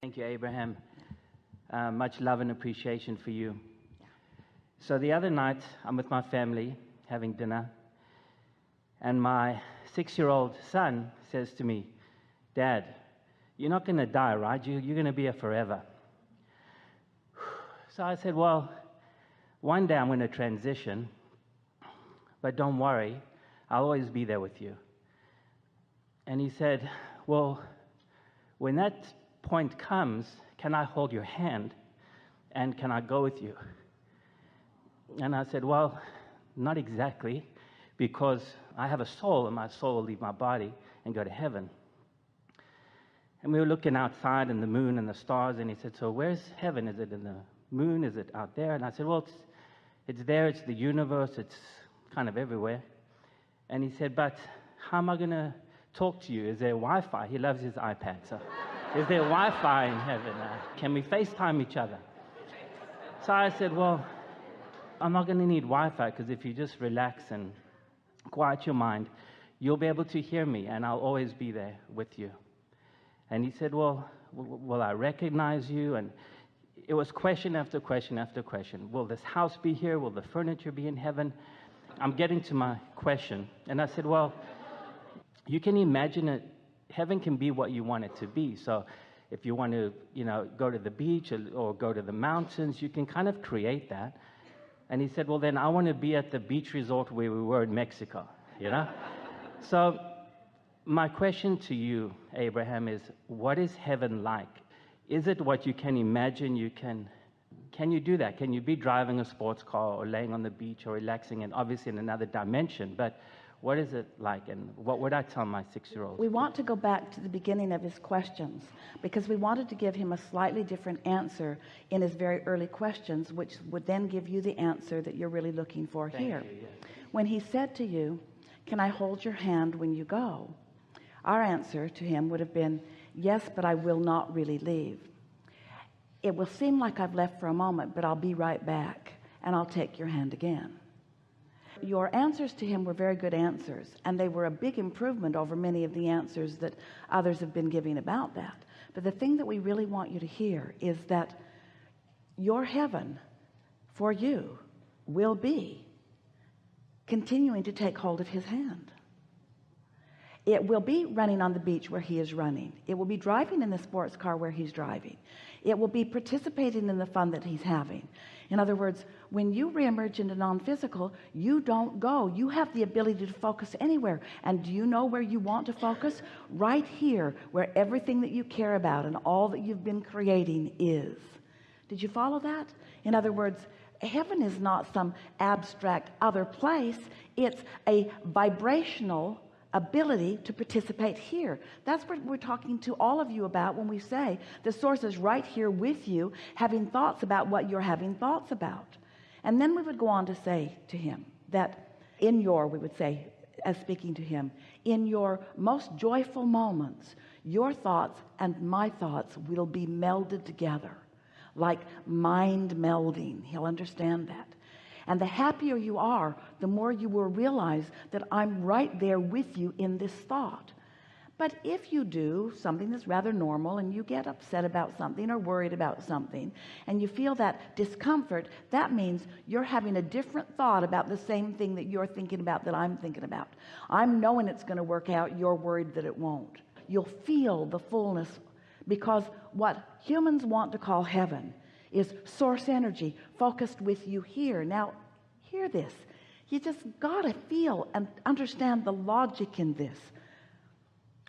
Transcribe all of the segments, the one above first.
Thank you, Abraham. Much love and appreciation for you. So the other night, I'm with my family having dinner, and my 6-year-old son says to me, "Dad, you're not going to die, right? You're going to be here forever." So I said, "Well, one day I'm going to transition, but don't worry, I'll always be there with you." And he said, "Well, when that point comes, can I hold your hand and can I go with you?" And I said, "Well, not exactly, because I have a soul and my soul will leave my body and go to heaven." And we were looking outside and the moon and the stars, and he said, "So where's heaven? Is it in the moon? Is it out there?" And I said, "Well, it's there, it's the universe, it's kind of everywhere." And he said, "But how am I going to talk to you? Is there Wi-Fi?" He loves his iPad. "So is there Wi-Fi in heaven? Can we FaceTime each other?" So I said, "Well, I'm not going to need Wi-Fi, because if you just relax and quiet your mind, you'll be able to hear me and I'll always be there with you." And he said, "Well, will I recognize you?" And it was question after question after question. Will this house be here? Will the furniture be in heaven? I'm getting to my question. And I said, "Well, you can imagine it. Heaven can be what you want it to be. So if you want to, go to the beach or go to the mountains, you can kind of create that." And he said, "Well, then I want to be at the beach resort where we were in Mexico, So my question to you, Abraham, is what is heaven like? Is it what you can imagine? Can you do that? Can you be driving a sports car or laying on the beach or relaxing, and obviously in another dimension? But what is it like, and what would I tell my 6-year-old? We want to go back to the beginning of his questions, because we wanted to give him a slightly different answer in his very early questions, which would then give you the answer that you're really looking for here. Thank you, yes. When he said to you, "Can I hold your hand when you go?" Our answer to him would have been, "Yes, but I will not really leave. It will seem like I've left for a moment, but I'll be right back and I'll take your hand again." Your answers to him were very good answers, and they were a big improvement over many of the answers that others have been giving about that. But the thing that we really want you to hear is that your heaven for you will be continuing to take hold of his hand. It will be running on the beach where he is running. It will be driving in the sports car where he's driving. It will be participating in the fun that he's having. In other words, when you reemerge into non-physical, you don't go. You have the ability to focus anywhere. And do you know where you want to focus? Right here, where everything that you care about and all that you've been creating is. Did you follow that? In other words, heaven is not some abstract other place. It's a vibrational ability to participate here. That's what we're talking to all of you about when we say the source is right here with you, having thoughts about what you're having thoughts about. And then we would go on to say to him that we would say, as speaking to him, in your most joyful moments, your thoughts and my thoughts will be melded together, like mind melding. He'll understand that. And the happier you are, the more you will realize that I'm right there with you in this thought. But if you do something that's rather normal and you get upset about something or worried about something and you feel that discomfort, that means you're having a different thought about the same thing that you're thinking about, that I'm thinking about. I'm knowing it's going to work out. You're worried that it won't. You'll feel the fullness, because what humans want to call heaven is source energy focused with you here. Now, hear this. You just got to feel and understand the logic in this.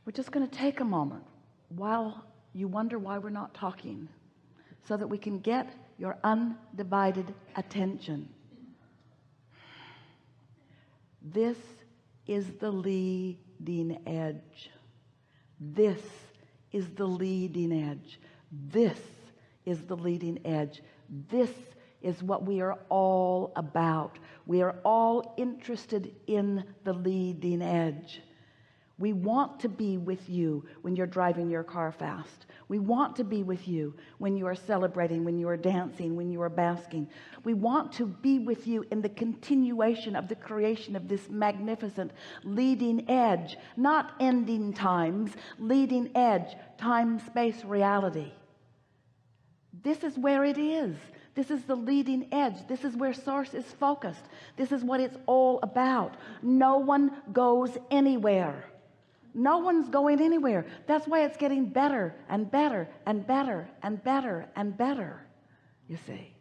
We're just going to take a moment while you wonder why we're not talking, so that we can get your undivided attention. This is the leading edge. This is the leading edge. This is the leading edge. This is what we are all about. We are all interested in the leading edge. We want to be with you when you're driving your car fast. We want to be with you when you are celebrating, when you are dancing, when you are basking. We want to be with you in the continuation of the creation of this magnificent leading edge, not ending times, leading edge, time, space, reality. This is where it is. This is the leading edge. This is where Source is focused. This is what it's all about. No one goes anywhere. No one's going anywhere. That's why it's getting better and better and better and better and better, you see.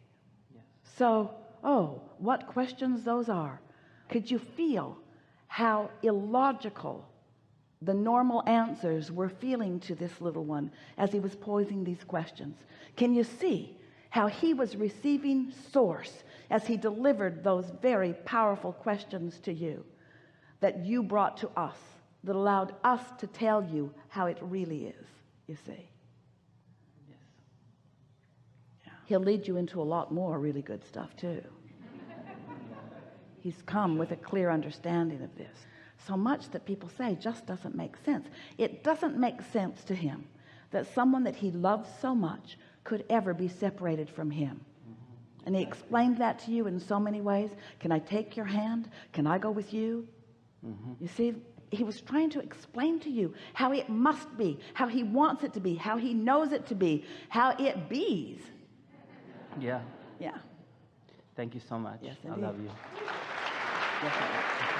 Yes. So, oh, what questions those are. Could you feel how illogical the normal answers were feeling to this little one as he was posing these questions? Can you see how he was receiving Source as he delivered those very powerful questions to you that you brought to us, that allowed us to tell you how it really is, you see? Yes. Yeah. He'll lead you into a lot more really good stuff too. He's come with a clear understanding of this. So much that people say just doesn't make sense. It doesn't make sense to him that someone that he loves so much could ever be separated from him. And he explained that to you in so many ways. Can I take your hand? Can I go with you? You see, he was trying to explain to you how it must be, how he wants it to be, how he knows it to be, how it bees. Yeah. Yeah. Thank you so much. Yes, I indeed. love you. Yes, indeed.